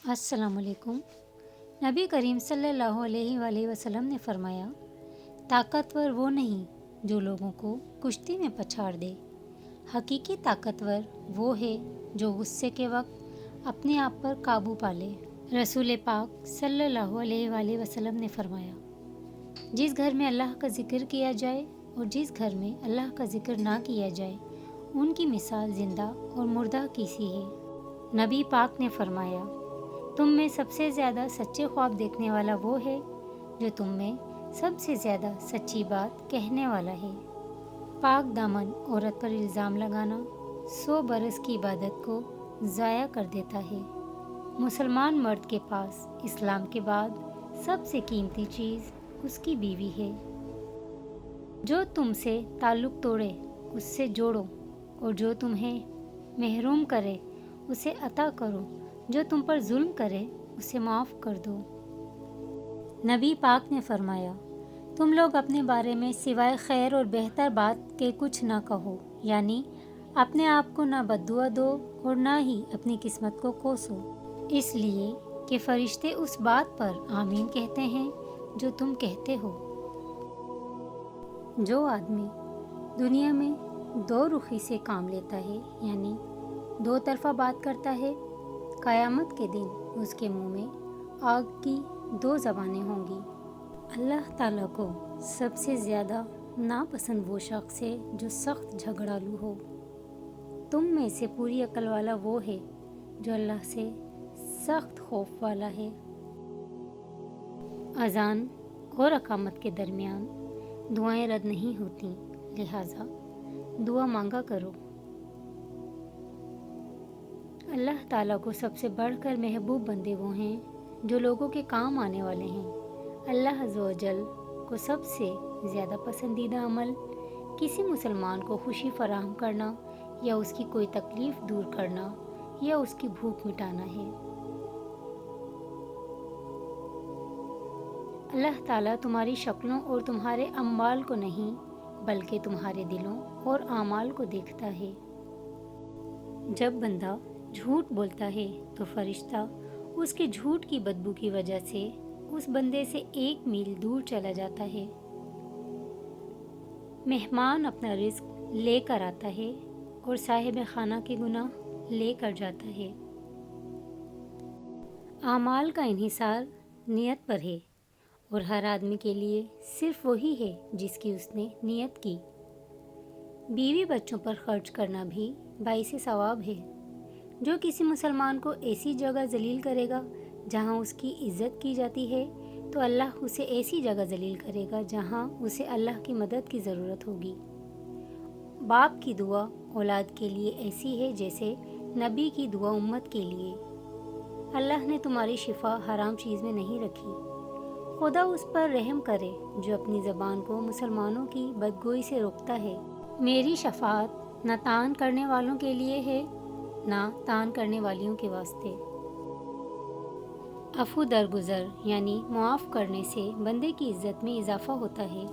السلام علیکم۔ نبی کریم صلی اللہ علیہ وآلہ وسلم نے فرمایا، طاقتور وہ نہیں جو لوگوں کو کشتی میں پچھاڑ دے، حقیقی طاقتور وہ ہے جو غصے کے وقت اپنے آپ پر قابو پا لے۔ رسول پاک صلی اللہ علیہ وآلہ وسلم نے فرمایا، جس گھر میں اللہ کا ذکر کیا جائے اور جس گھر میں اللہ کا ذکر نہ کیا جائے ان کی مثال زندہ اور مردہ کی سی ہے۔ نبی پاک نے فرمایا، تم میں سب سے زیادہ سچے خواب دیکھنے والا وہ ہے جو تم میں سب سے زیادہ سچی بات کہنے والا ہے۔ پاک دامن عورت پر الزام لگانا 100 برس کی عبادت کو ضائع کر دیتا ہے۔ مسلمان مرد کے پاس اسلام کے بعد سب سے قیمتی چیز اس کی بیوی ہے۔ جو تم سے تعلق توڑے اس سے جوڑو، اور جو تمہیں محروم کرے اسے عطا کرو، جو تم پر ظلم کرے اسے معاف کر دو۔ نبی پاک نے فرمایا، تم لوگ اپنے بارے میں سوائے خیر اور بہتر بات کے کچھ نہ کہو، یعنی اپنے آپ کو نہ بددعا دو اور نہ ہی اپنی قسمت کو کوسو، اس لیے کہ فرشتے اس بات پر آمین کہتے ہیں جو تم کہتے ہو۔ جو آدمی دنیا میں دو رخی سے کام لیتا ہے، یعنی دو طرفہ بات کرتا ہے، قیامت کے دن اس کے منہ میں آگ کی 2 زبانیں ہوں گی۔ اللہ تعالیٰ کو سب سے زیادہ ناپسند وہ شخص ہے جو سخت جھگڑالو ہو۔ تم میں سے پوری عقل والا وہ ہے جو اللہ سے سخت خوف والا ہے۔ اذان اور اقامت کے درمیان دعائیں رد نہیں ہوتیں، لہٰذا دعا مانگا کرو۔ اللہ تعالیٰ کو سب سے بڑھ کر محبوب بندے وہ ہیں جو لوگوں کے کام آنے والے ہیں۔ اللہ عز و جل کو سب سے زیادہ پسندیدہ عمل کسی مسلمان کو خوشی فراہم کرنا یا اس کی کوئی تکلیف دور کرنا یا اس کی بھوک مٹانا ہے۔ اللہ تعالیٰ تمہاری شکلوں اور تمہارے اعمال کو نہیں بلکہ تمہارے دلوں اور اعمال کو دیکھتا ہے۔ جب بندہ جھوٹ بولتا ہے تو فرشتہ اس کے جھوٹ کی بدبو کی وجہ سے اس بندے سے 1 میل دور چلا جاتا ہے۔ مہمان اپنا رزق لے کر آتا ہے اور صاحب خانہ کے گناہ لے کر جاتا ہے۔ اعمال کا انحصار نیت پر ہے، اور ہر آدمی کے لیے صرف وہی ہے جس کی اس نے نیت کی۔ بیوی بچوں پر خرچ کرنا بھی باعث ثواب ہے۔ جو کسی مسلمان کو ایسی جگہ ذلیل کرے گا جہاں اس کی عزت کی جاتی ہے تو اللہ اسے ایسی جگہ ذلیل کرے گا جہاں اسے اللہ کی مدد کی ضرورت ہوگی۔ باپ کی دعا اولاد کے لیے ایسی ہے جیسے نبی کی دعا امت کے لیے۔ اللہ نے تمہاری شفا حرام چیز میں نہیں رکھی۔ خدا اس پر رحم کرے جو اپنی زبان کو مسلمانوں کی بدگوئی سے روکتا ہے۔ میری شفاعت نہ تان کرنے والوں کے لیے ہے نہ تان کرنے والیوں کے واسطے۔ عفو درگزر یعنی معاف کرنے سے بندے کی عزت میں اضافہ ہوتا ہے۔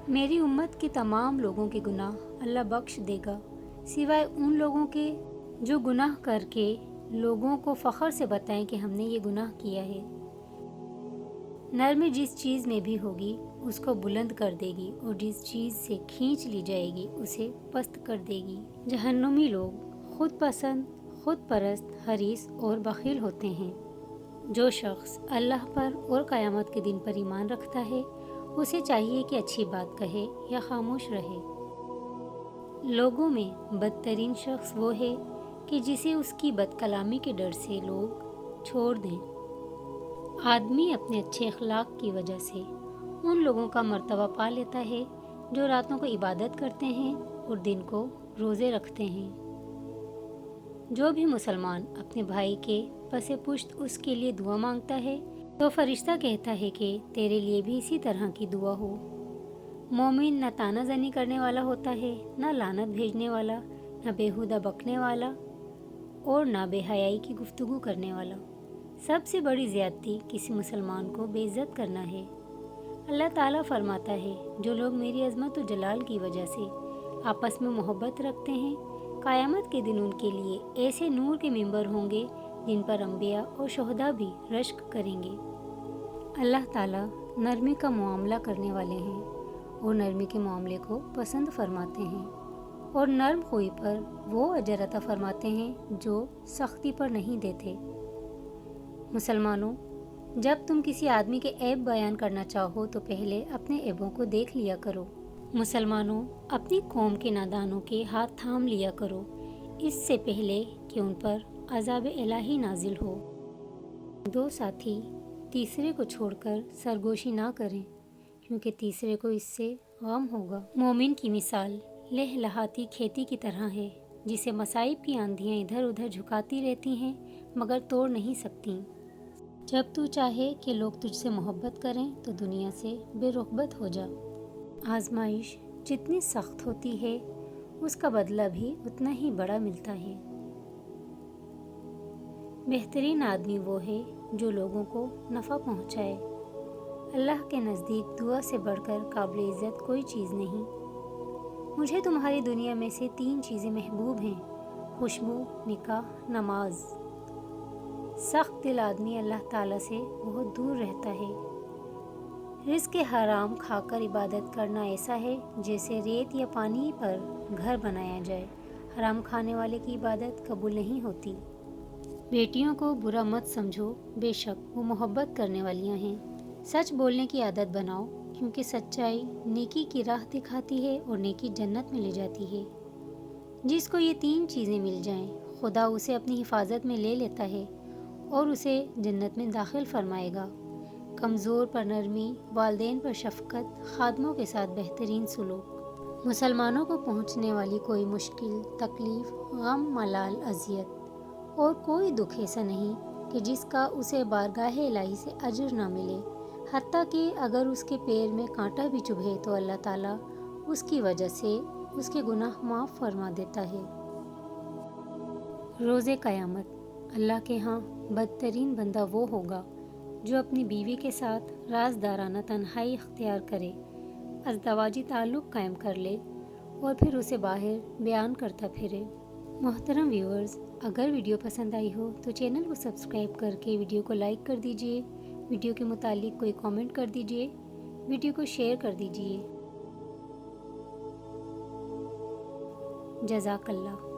میری امت کے تمام لوگوں کے گناہ اللہ بخش دے گا سوائے ان لوگوں کے جو گناہ کر کے لوگوں کو فخر سے بتائیں کہ ہم نے یہ گناہ کیا ہے۔ نرمی جس چیز میں بھی ہوگی اس کو بلند کر دے گی اور جس چیز سے کھینچ لی جائے گی اسے پست کر دے گی۔ جہنمی لوگ خود پسند، خود پرست، حریص اور بخیل ہوتے ہیں۔ جو شخص اللہ پر اور قیامت کے دن پر ایمان رکھتا ہے اسے چاہیے کہ اچھی بات کہے یا خاموش رہے۔ لوگوں میں بدترین شخص وہ ہے کہ جسے اس کی بد کلامی کے ڈر سے لوگ چھوڑ دیں۔ آدمی اپنے اچھے اخلاق کی وجہ سے ان لوگوں کا مرتبہ پا لیتا ہے جو راتوں کو عبادت کرتے ہیں اور دن کو روزے رکھتے ہیں۔ جو بھی مسلمان اپنے بھائی کے پس پشت اس کے لیے دعا مانگتا ہے تو فرشتہ کہتا ہے کہ تیرے لیے بھی اسی طرح کی دعا ہو۔ مومن نہ تانا زنی کرنے والا ہوتا ہے، نہ لعنت بھیجنے والا، نہ بیہودہ بکنے والا اور نہ بے حیائی کی گفتگو کرنے والا۔ سب سے بڑی زیادتی کسی مسلمان کو بے عزت کرنا ہے۔ اللہ تعالیٰ فرماتا ہے، جو لوگ میری عظمت و جلال کی وجہ سے آپس میں محبت رکھتے ہیں، قیامت کے دن ان کے لیے ایسے نور کے ممبر ہوں گے جن پر انبیاء اور شہداء بھی رشک کریں گے۔ اللہ تعالیٰ نرمی کا معاملہ کرنے والے ہیں اور نرمی کے معاملے کو پسند فرماتے ہیں، اور نرم خوئی پر وہ اجر عطا فرماتے ہیں جو سختی پر نہیں دیتے۔ مسلمانوں، جب تم کسی آدمی کے عیب بیان کرنا چاہو تو پہلے اپنے عیبوں کو دیکھ لیا کرو۔ مسلمانوں، اپنی قوم کے نادانوں کے ہاتھ تھام لیا کرو، اس سے پہلے کہ ان پر عذاب الہی نازل ہو۔ دو ساتھی تیسرے کو چھوڑ کر سرگوشی نہ کریں، کیونکہ تیسرے کو اس سے غم ہوگا۔ مومن کی مثال لہلہاتی کھیتی کی طرح ہے، جسے مصائب کی آندھیاں ادھر ادھر جھکاتی رہتی ہیں مگر توڑ نہیں سکتیں۔ جب تو چاہے کہ لوگ تجھ سے محبت کریں تو دنیا سے بے رغبت ہو جا۔ آزمائش جتنی سخت ہوتی ہے اس کا بدلہ بھی اتنا ہی بڑا ملتا ہے۔ بہترین آدمی وہ ہے جو لوگوں کو نفع پہنچائے۔ اللہ کے نزدیک دعا سے بڑھ کر قابل عزت کوئی چیز نہیں۔ مجھے تمہاری دنیا میں سے 3 چیزیں محبوب ہیں: خوشبو، نکاح، نماز۔ سخت دل آدمی اللہ تعالیٰ سے بہت دور رہتا ہے۔ رزق حرام کھا کر عبادت کرنا ایسا ہے جیسے ریت یا پانی پر گھر بنایا جائے۔ حرام کھانے والے کی عبادت قبول نہیں ہوتی۔ بیٹیوں کو برا مت سمجھو، بے شک وہ محبت کرنے والیاں ہیں۔ سچ بولنے کی عادت بناؤ، کیونکہ سچائی نیکی کی راہ دکھاتی ہے اور نیکی جنت میں لے جاتی ہے۔ جس کو یہ 3 چیزیں مل جائیں، خدا اسے اپنی حفاظت میں لے لیتا ہے اور اسے جنت میں داخل فرمائے گا۔ کمزور پر نرمی، والدین پر شفقت، خادموں کے ساتھ بہترین سلوک۔ مسلمانوں کو پہنچنے والی کوئی مشکل، تکلیف، غم، ملال، اذیت اور کوئی دکھ ایسا نہیں کہ جس کا اسے بارگاہ الہی سے اجر نہ ملے، حتیٰ کہ اگر اس کے پیر میں کانٹا بھی چبھے تو اللہ تعالیٰ اس کی وجہ سے اس کے گناہ معاف فرما دیتا ہے۔ روز قیامت اللہ کے ہاں بدترین بندہ وہ ہوگا جو اپنی بیوی کے ساتھ رازدارانہ تنہائی اختیار کرے، ازدواجی تعلق قائم کر لے اور پھر اسے باہر بیان کرتا پھرے۔ محترم ویورز، اگر ویڈیو پسند آئی ہو تو چینل کو سبسکرائب کر کے ویڈیو کو لائک کر دیجئے، ویڈیو کے متعلق کوئی کامنٹ کر دیجئے، ویڈیو کو شیئر کر دیجئے۔ جزاک اللہ۔